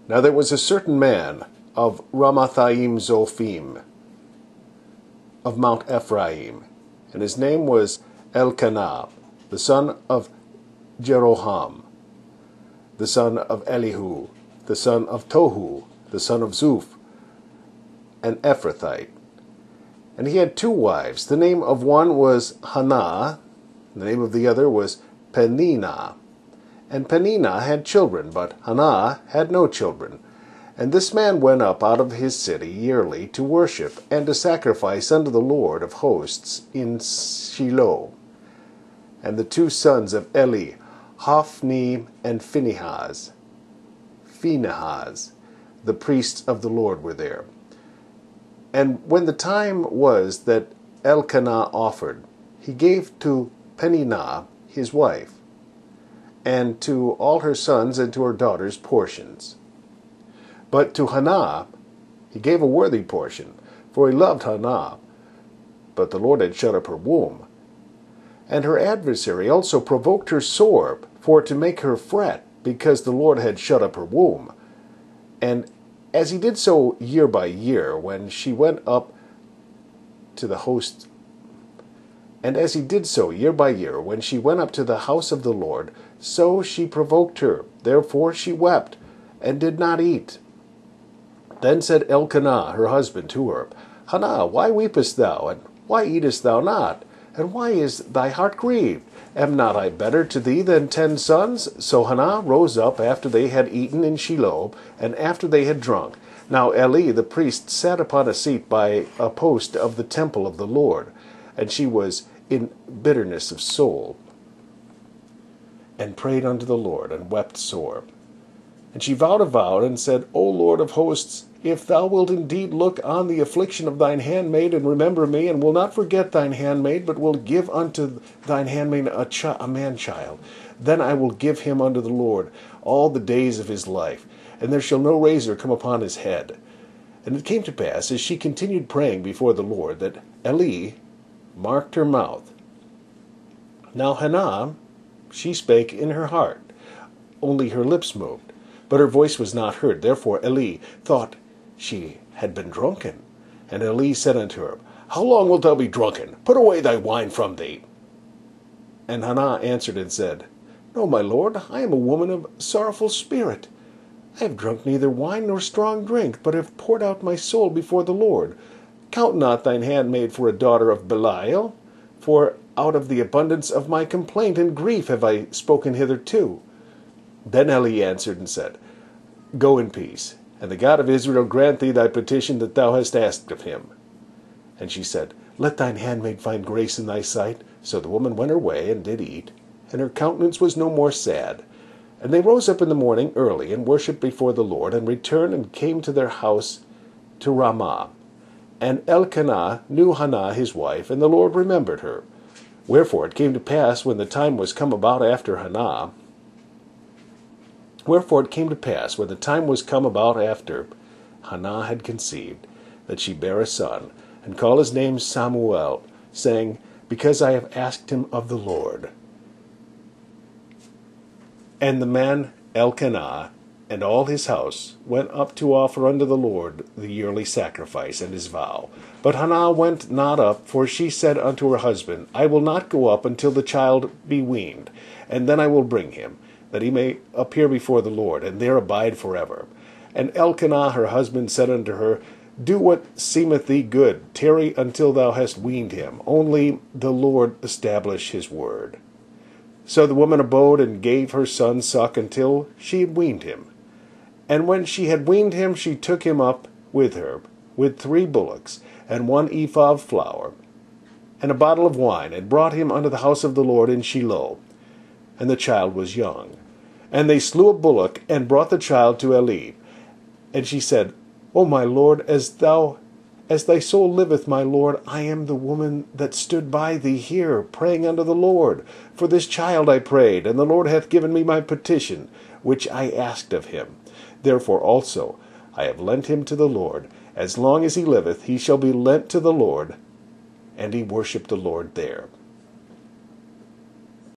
Now there was a certain man of Ramathaim Zophim, of Mount Ephraim, and his name was Elkanah, the son of Jeroham, the son of Elihu, the son of Tohu, the son of Zuph, an Ephrathite. And he had two wives. The name of one was Hannah, the name of the other was Peninnah. And Peninnah had children, but Hannah had no children. And this man went up out of his city yearly to worship and to sacrifice unto the Lord of hosts in Shiloh. And the two sons of Eli, Hophni and Phinehas, the priests of the Lord, were there. And when the time was that Elkanah offered, he gave to Peninnah his wife, and to all her sons and to her daughters portions. But to Hannah he gave a worthy portion, for he loved Hannah, but the Lord had shut up her womb. And her adversary also provoked her sore, for to make her fret, because the Lord had shut up her womb. And as he did so year by year, when she went up to the host, and as he did so year by year, when she went up to the house of the Lord, so she provoked her. Therefore she wept, and did not eat. Then said Elkanah her husband to her, Hannah, why weepest thou, and why eatest thou not? And why is thy heart grieved? Am not I better to thee than 10 sons? So Hannah rose up after they had eaten in Shiloh, and after they had drunk. Now Eli the priest sat upon a seat by a post of the temple of the Lord, and she was in bitterness of soul, and prayed unto the Lord, and wept sore. And she vowed a vow, and said, O Lord of hosts, if thou wilt indeed look on the affliction of thine handmaid, and remember me, and will not forget thine handmaid, but will give unto thine handmaid a man-child, then I will give him unto the Lord all the days of his life, and there shall no razor come upon his head. And it came to pass, as she continued praying before the Lord, that Eli marked her mouth. Now Hannah, she spake in her heart, only her lips moved, but her voice was not heard. Therefore Eli thought she had been drunken. And Eli said unto her, How long wilt thou be drunken? Put away thy wine from thee. And Hannah answered and said, No, my lord, I am a woman of sorrowful spirit. I have drunk neither wine nor strong drink, but have poured out my soul before the Lord. Count not thine handmaid for a daughter of Belial, for out of the abundance of my complaint and grief have I spoken hitherto. Then Eli answered and said, Go in peace, and the God of Israel grant thee thy petition that thou hast asked of him. And she said, Let thine handmaid find grace in thy sight. So the woman went her way, and did eat, and her countenance was no more sad. And they rose up in the morning early, and worshipped before the Lord, and returned and came to their house to Ramah. And Elkanah knew Hannah his wife, and the Lord remembered her. Wherefore it came to pass, when the time was come about after Hannah had conceived, that she bare a son, and called his name Samuel, saying, Because I have asked him of the Lord. And the man Elkanah and all his house went up to offer unto the Lord the yearly sacrifice and his vow. But Hannah went not up, for she said unto her husband, I will not go up until the child be weaned, and then I will bring him, that he may appear before the Lord, and there abide forever. And Elkanah her husband said unto her, Do what seemeth thee good, tarry until thou hast weaned him, only the Lord establish his word. So the woman abode, and gave her son suck until she had weaned him. And when she had weaned him, she took him up with her, with 3 bullocks, and 1 ephah of flour, and a bottle of wine, and brought him unto the house of the Lord in Shiloh. And the child was young. And they slew a bullock, and brought the child to Eli. And she said, O my lord, as thy soul liveth, my lord, I am the woman that stood by thee here, praying unto the Lord. For this child I prayed, and the Lord hath given me my petition, which I asked of him. Therefore also I have lent him to the Lord. As long as he liveth, he shall be lent to the Lord. And he worshipped the Lord there.